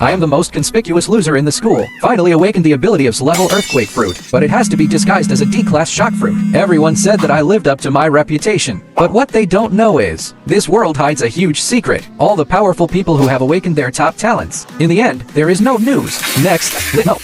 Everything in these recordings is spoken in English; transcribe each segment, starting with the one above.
I am the most conspicuous loser in the school. Finally awakened the ability of level earthquake fruit, but it has to be disguised as a D-class shock fruit. Everyone said that I lived up to my reputation. But what they don't know is, this world hides a huge secret. All the powerful people who have awakened their top talents. In the end, there is no news. Next, no.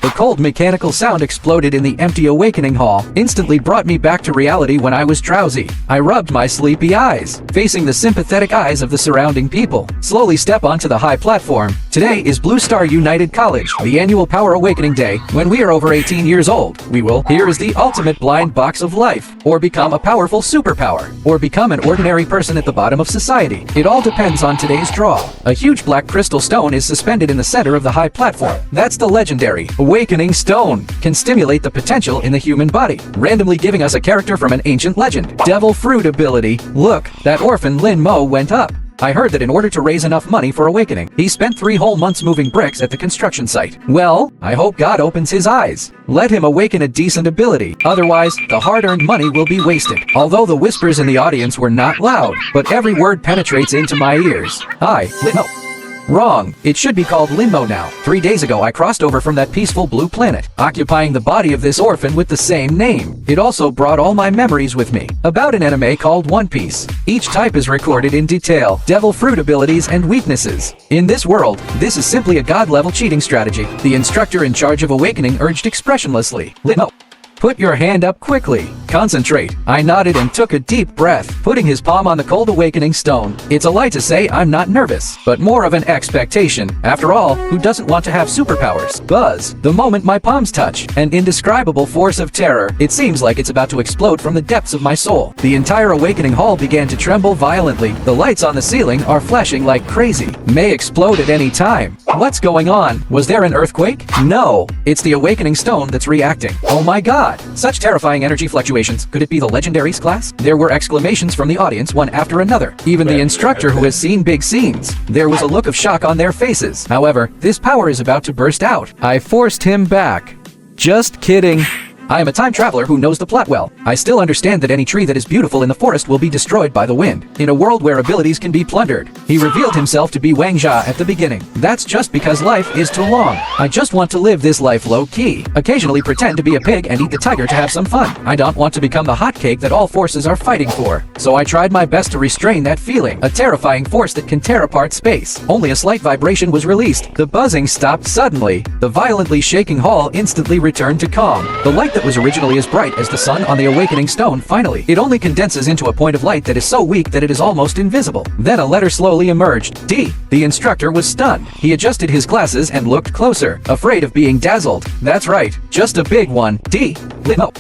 The cold mechanical sound exploded in the empty awakening hall, instantly brought me back to reality when I was drowsy. I rubbed my sleepy eyes, facing the sympathetic eyes of the surrounding people. Slowly step onto the high platform. Today is Blue Star United College, the annual Power Awakening Day. When we are over 18 years old, we will, here is the ultimate blind box of life, or become a powerful superpower, or become an ordinary person at the bottom of society. It all depends on today's draw. A huge black crystal stone is suspended in the center of the high platform. That's the legendary Awakening Stone. Can stimulate the potential in the human body, randomly giving us a character from an ancient legend. Devil Fruit ability. Look, that orphan Lin Mo went up. I heard that in order to raise enough money for awakening, he spent 3 whole months moving bricks at the construction site. Well, I hope God opens his eyes. Let him awaken a decent ability. Otherwise, the hard-earned money will be wasted. Although the whispers in the audience were not loud, but every word penetrates into my ears. Lin Mo. Wrong. It should be called Linmo now. 3 days ago I crossed over from that peaceful blue planet, occupying the body of this orphan with the same name. It also brought all my memories with me. About an anime called One Piece. Each type is recorded in detail. Devil Fruit abilities and weaknesses. In this world, this is simply a god-level cheating strategy. The instructor in charge of awakening urged expressionlessly. Linmo. Put your hand up quickly. Concentrate. I nodded and took a deep breath, putting his palm on the cold awakening stone. It's a lie to say I'm not nervous, but more of an expectation. After all, who doesn't want to have superpowers? Buzz. The moment my palms touch, an indescribable force of terror. It seems like it's about to explode from the depths of my soul. The entire awakening hall began to tremble violently. The lights on the ceiling are flashing like crazy. May explode at any time. What's going on? Was there an earthquake? No. It's the awakening stone that's reacting. Oh my god. Such terrifying energy fluctuations. Could it be the legendaries class? There were exclamations from the audience, one after another. Even the instructor who has seen big scenes. There was a look of shock on their faces. However, this power is about to burst out. I forced him back. Just kidding. I am a time traveler who knows the plot well. I still understand that any tree that is beautiful in the forest will be destroyed by the wind. In a world where abilities can be plundered, he revealed himself to be Wang Jia at the beginning. That's just because life is too long. I just want to live this life low-key. Occasionally pretend to be a pig and eat the tiger to have some fun. I don't want to become the hotcake that all forces are fighting for. So I tried my best to restrain that feeling. A terrifying force that can tear apart space. Only a slight vibration was released. The buzzing stopped suddenly. The violently shaking hall instantly returned to calm. The light that was originally as bright as the sun on the awakening stone finally. It only condenses into a point of light that is so weak that it is almost invisible. Then a letter slowly emerged. D. The instructor was stunned. He adjusted his glasses and looked closer, afraid of being dazzled. That's right, just a big one. D. Limo.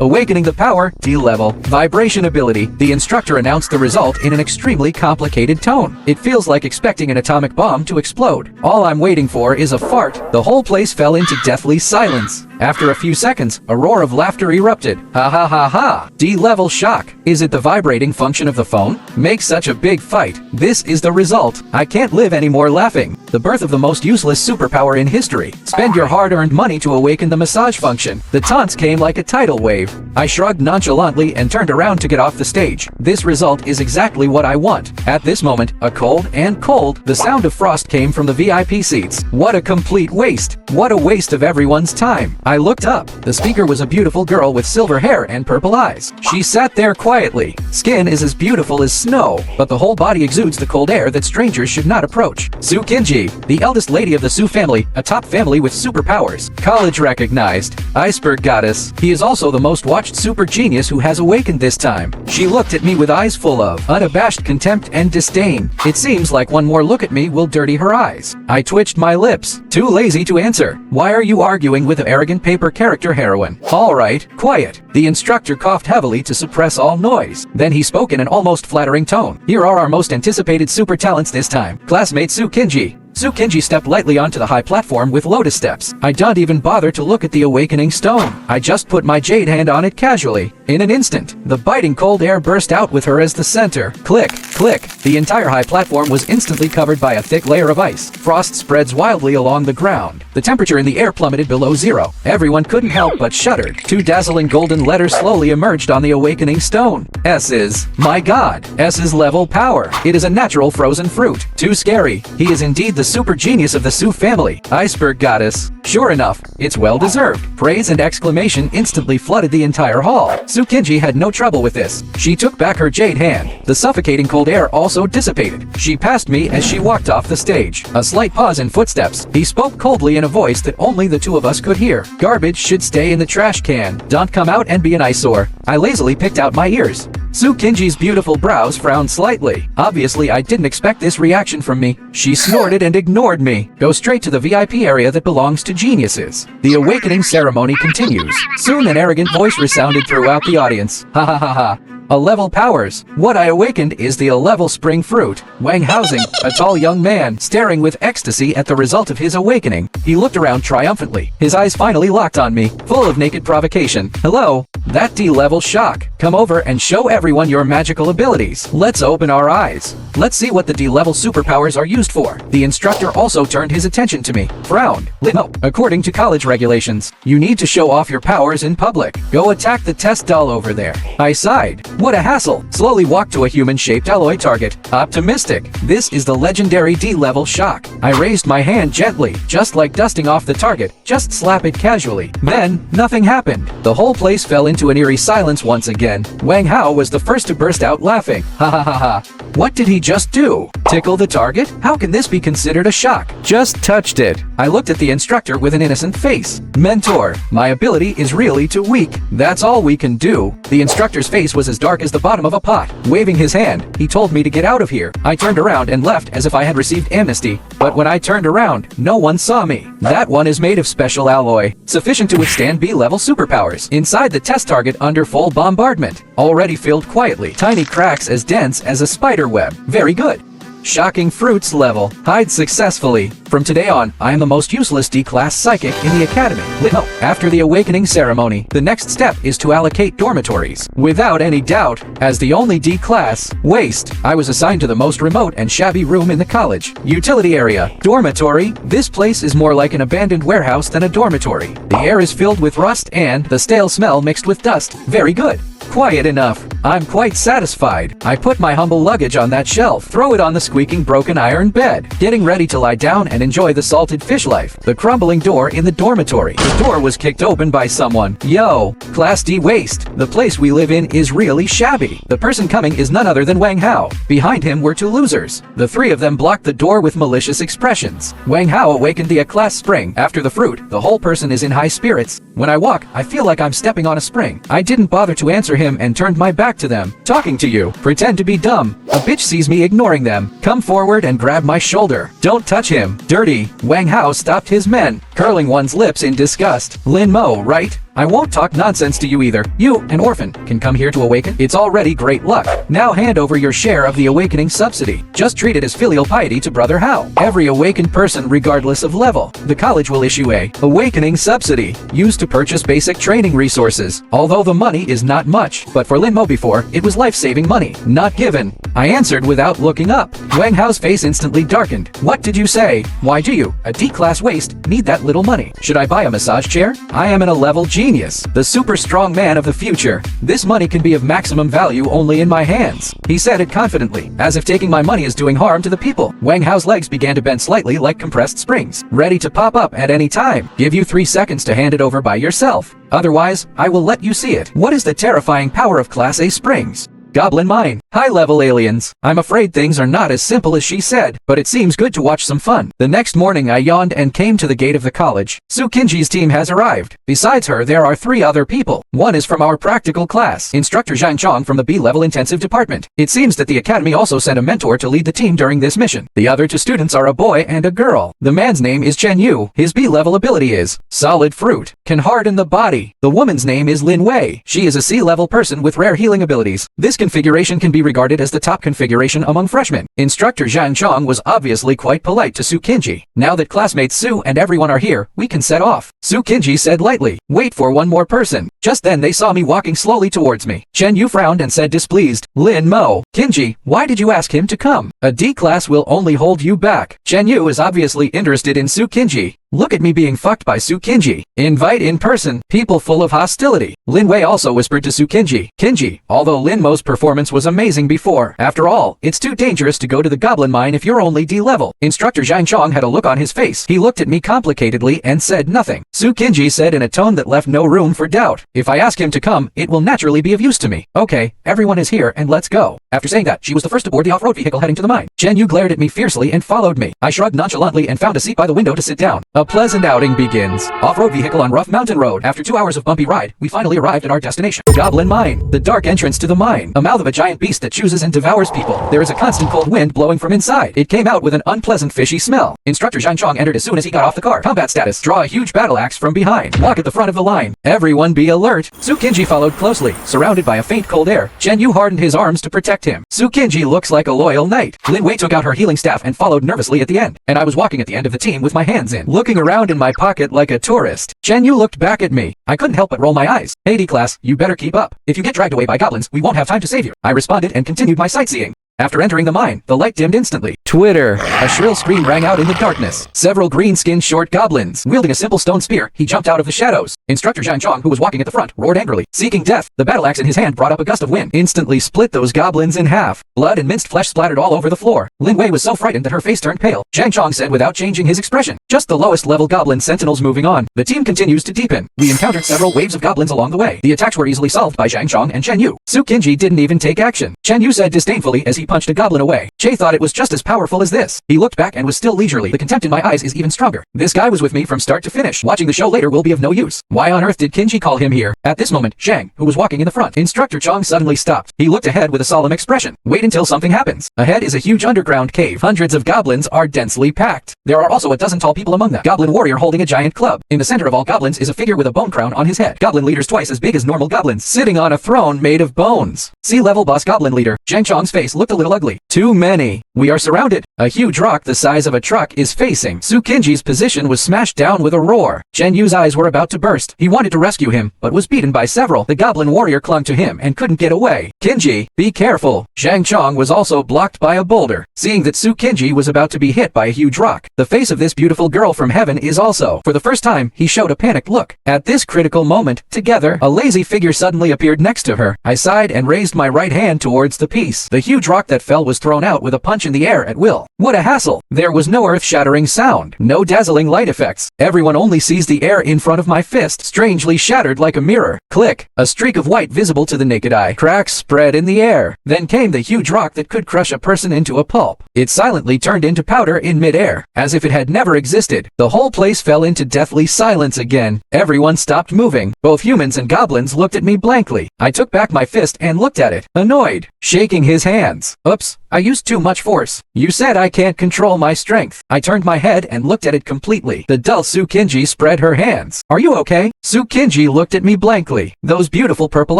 Awakening the power, D-level, vibration ability. The instructor announced the result in an extremely complicated tone. It feels like expecting an atomic bomb to explode. All I'm waiting for is a fart. The whole place fell into deathly silence. After a few seconds, a roar of laughter erupted. Ha ha ha ha. D-level shock. Is it the vibrating function of the phone? Make such a big fight. This is the result. I can't live anymore laughing. The birth of the most useless superpower in history. Spend your hard-earned money to awaken the massage function. The taunts came like a tidal wave. I shrugged nonchalantly and turned around to get off the stage. This result is exactly what I want. At this moment, the sound of frost came from the VIP seats. What a complete waste. What a waste of everyone's time. I looked up. The speaker was a beautiful girl with silver hair and purple eyes. She sat there quietly. Skin is as beautiful as snow, but the whole body exudes the cold air that strangers should not approach. Su Kinji, the eldest lady of the Su family, a top family with superpowers. College recognized. Iceberg goddess. He is also the most watched super genius who has awakened this time. She looked at me with eyes full of unabashed contempt and disdain. It seems like one more look at me will dirty her eyes. I twitched my lips, too lazy to answer. Why are you arguing with an arrogant paper character heroine? All right, quiet. The instructor coughed heavily to suppress all noise. Then he spoke in an almost flattering tone. Here are our most anticipated super talents this time. Classmate Su Kinji. Su Kinji stepped lightly onto the high platform with lotus steps. I don't even bother to look at the awakening stone. I just put my jade hand on it casually. In an instant, the biting cold air burst out with her as the center. Click, click. The entire high platform was instantly covered by a thick layer of ice. Frost spreads wildly along the ground. The temperature in the air plummeted below zero. Everyone couldn't help but shudder. 2 dazzling golden letters slowly emerged on the awakening stone. S is, my god, S is level power. It is a natural frozen fruit. Too scary. He is indeed the super genius of the Su family, iceberg goddess. Sure enough, it's well-deserved. Praise and exclamation instantly flooded the entire hall. Su Kinji had no trouble with this. She took back her jade hand. The suffocating cold air also dissipated. She passed me as she walked off the stage. A slight pause in footsteps. He spoke coldly in a voice that only the two of us could hear. Garbage should stay in the trash can. Don't come out and be an eyesore. I lazily picked out my ears. Su Kinji's beautiful brows frowned slightly. Obviously, I didn't expect this reaction from me. She snorted and ignored me. Go straight to the VIP area that belongs to geniuses. The awakening ceremony continues. Soon an arrogant voice resounded throughout the audience. Ha ha ha ha. A level powers. What I awakened is the A-level spring fruit. Wang Housing, a tall young man, staring with ecstasy at the result of his awakening. He looked around triumphantly. His eyes finally locked on me, full of naked provocation. Hello? That D-level shock. Come over and show everyone your magical abilities. Let's open our eyes. Let's see what the D-level superpowers are used for. The instructor also turned his attention to me. Frowned. No. According to college regulations, you need to show off your powers in public. Go attack the test doll over there. I sighed. What a hassle. Slowly walked to a human-shaped alloy target. Optimistic. This is the legendary D-level shock. I raised my hand gently, just like dusting off the target. Just slap it casually. Then, nothing happened. The whole place fell into an eerie silence once again. Wang Hao was the first to burst out laughing. Ha ha ha ha. What did he just do? Tickle the target? How can this be considered a shock? Just touched it. I looked at the instructor with an innocent face. Mentor, my ability is really too weak. That's all we can do. The instructor's face was as dark as the bottom of a pot. Waving his hand, he told me to get out of here. I turned around and left as if I had received amnesty. But when I turned around, no one saw me. That one is made of special alloy, sufficient to withstand B-level superpowers. Inside the test target under full bombardment, already filled quietly. Tiny cracks as dense as a spider web. Very good. Shocking fruits level. Hide successfully. From today on, I am the most useless D-class psychic in the academy. No. After the awakening ceremony, the next step is to allocate dormitories. Without any doubt, as the only D-class waste, I was assigned to the most remote and shabby room in the college. Utility area. Dormitory. This place is more like an abandoned warehouse than a dormitory. The air is filled with rust and the stale smell mixed with dust. Very good. Quiet enough. I'm quite satisfied. I put my humble luggage on that shelf, throw it on the squeaking broken iron bed, getting ready to lie down and enjoy the salted fish life. The crumbling door in the dormitory. The door was kicked open by someone. Yo, Class D waste. The place we live in is really shabby. The person coming is none other than Wang Hao. Behind him were two losers. The three of them blocked the door with malicious expressions. Wang Hao awakened the A-class spring. After the fruit, the whole person is in high spirits. When I walk, I feel like I'm stepping on a spring. I didn't bother to answer him and turned my back to them. Talking to you. Pretend to be dumb. A bitch sees me ignoring them. Come forward and grab my shoulder. Don't touch him. Dirty. Wang Hao stopped his men, curling one's lips in disgust. Lin Mo, right? I won't talk nonsense to you either. You, an orphan, can come here to awaken. It's already great luck. Now hand over your share of the awakening subsidy. Just treat it as filial piety to Brother Hao. Every awakened person, regardless of level, the college will issue a awakening subsidy, used to purchase basic training resources. Although the money is not much, but for Lin Mo before, it was life-saving money, not given. I answered without looking up. Wang Hao's face instantly darkened. What did you say? Why do you, a D-class waste, need that little money? Should I buy a massage chair? I am an A-level genius, the super strong man of the future. This money can be of maximum value only in my hands. He said it confidently, as if taking my money is doing harm to the people. Wang Hao's legs began to bend slightly like compressed springs, ready to pop up at any time. Give you 3 seconds to hand it over by yourself. Otherwise, I will let you see it. What is the terrifying power of Class A springs? Goblin mine. High-level aliens. I'm afraid things are not as simple as she said, but it seems good to watch some fun. The next morning I yawned and came to the gate of the college. Su Kinji's team has arrived. Besides her, there are 3 other people. One is from our practical class, Instructor Zhang Chong from the B-level intensive department. It seems that the academy also sent a mentor to lead the team during this mission. The other 2 students are a boy and a girl. The man's name is Chen Yu. His B-level ability is solid fruit, can harden the body. The woman's name is Lin Wei. She is a C-level person with rare healing abilities. This configuration can be regarded as the top configuration among freshmen. Instructor Zhang Chong was obviously quite polite to Su Kinji. Now that classmates Su and everyone are here, we can set off. Su Kinji said lightly, wait for one more person. Just then they saw me walking slowly towards me. Chen Yu frowned and said displeased, Lin Mo, Kinji, why did you ask him to come? A D class will only hold you back. Chen Yu is obviously interested in Su Kinji. Look at me being fucked by Tsukinji. Invite in person. People full of hostility. Lin Wei also whispered to Tsukinji. Kinji, although Lin Mo's performance was amazing before, after all, it's too dangerous to go to the goblin mine if you're only D level. Instructor Zhang Chong had a look on his face. He looked at me complicatedly and said nothing. Tsukinji said in a tone that left no room for doubt. If I ask him to come, it will naturally be of use to me. Okay, everyone is here and let's go. After saying that, she was the first to board the off-road vehicle heading to the mine. Chen Yu glared at me fiercely and followed me. I shrugged nonchalantly and found a seat by the window to sit down. A pleasant outing begins. Off-road vehicle on rough mountain road. After 2 hours of bumpy ride, we finally arrived at our destination. Goblin Mine. The dark entrance to the mine. A mouth of a giant beast that chooses and devours people. There is a constant cold wind blowing from inside. It came out with an unpleasant fishy smell. Instructor Zhang Chong entered as soon as he got off the car. Combat status. Draw a huge battle axe from behind. Walk at the front of the line. Everyone be alert. Tsukinji followed closely. Surrounded by a faint cold air, Chen Yu hardened his arms to protect him. Tsukinji looks like a loyal knight. Lin Wei took out her healing staff and followed nervously at the end. And I was walking at the end of the team with my hands in, looking around in my pocket like a tourist. Chen Yu looked back at me. I couldn't help but roll my eyes. Hey D-class, you better keep up. If you get dragged away by goblins, we won't have time to save you. I responded and continued my sightseeing. After entering the mine, the light dimmed instantly. Twitter. A shrill scream rang out in the darkness. Several green-skinned short goblins. Wielding a simple stone spear, he jumped out of the shadows. Instructor Zhang Chong, who was walking at the front, roared angrily, seeking death. The battle axe in his hand brought up a gust of wind, instantly split those goblins in half. Blood and minced flesh splattered all over the floor. Lin Wei was so frightened that her face turned pale. Zhang Chong said without changing his expression, "Just the lowest level goblin sentinels moving on." The team continues to deepen. We encountered several waves of goblins along the way. The attacks were easily solved by Zhang Chong and Chen Yu. Tsukinji didn't even take action. Chen Yu said disdainfully as he punched a goblin away. Che thought it was just as powerful as this. He looked back and was still leisurely. The contempt in my eyes is even stronger. This guy was with me from start to finish. Watching the show later will be of no use. Why on earth did Kinji call him here? At this moment, Zhang, who was walking in the front, Instructor Chong suddenly stopped. He looked ahead with a solemn expression. Wait until something happens. Ahead is a huge underground cave. Hundreds of goblins are densely packed. There are also a dozen tall people among them. Goblin warrior holding a giant club. In the center of all goblins is a figure with a bone crown on his head. Goblin leaders twice as big as normal goblins, sitting on a throne made of bones. Sea-level boss goblin leader. Zhang Chong's face looked a little ugly. Too many. We are surrounded. A huge rock the size of a truck is facing. Tsukinji's position was smashed down with a roar. Chen Yu's eyes were about to burst. He wanted to rescue him, but was beaten by several. The goblin warrior clung to him and couldn't get away. Kinji, be careful. Zhang Chong was also blocked by a boulder. Seeing that Tsukinji was about to be hit by a huge rock, the face of this beautiful girl from heaven is also. For the first time, he showed a panicked look. At this critical moment, together, a lazy figure suddenly appeared next to her. I sighed and raised my right hand towards the piece. The huge rock that fell was thrown out with a punch in the air at will. What a hassle. There was no earth-shattering sound, no dazzling light effects. Everyone only sees the air in front of my fist, strangely shattered like a mirror. Click. A streak of white visible to the naked eye. Cracks spread in the air. Then came the huge rock that could crush a person into a pulp. It silently turned into powder in mid-air, as if it had never existed. The whole place fell into deathly silence again. Everyone stopped moving. Both humans and goblins looked at me blankly. I took back my fist and looked at it, annoyed, shaking his hands. Oops, I used too much force. You said I can't control my strength. I turned my head and looked at it completely. The dull Tsukinji spread her hands. Are you okay? Tsukinji looked at me blankly. Those beautiful purple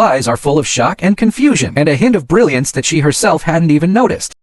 eyes are full of shock and confusion, and a hint of brilliance that she herself hadn't even noticed.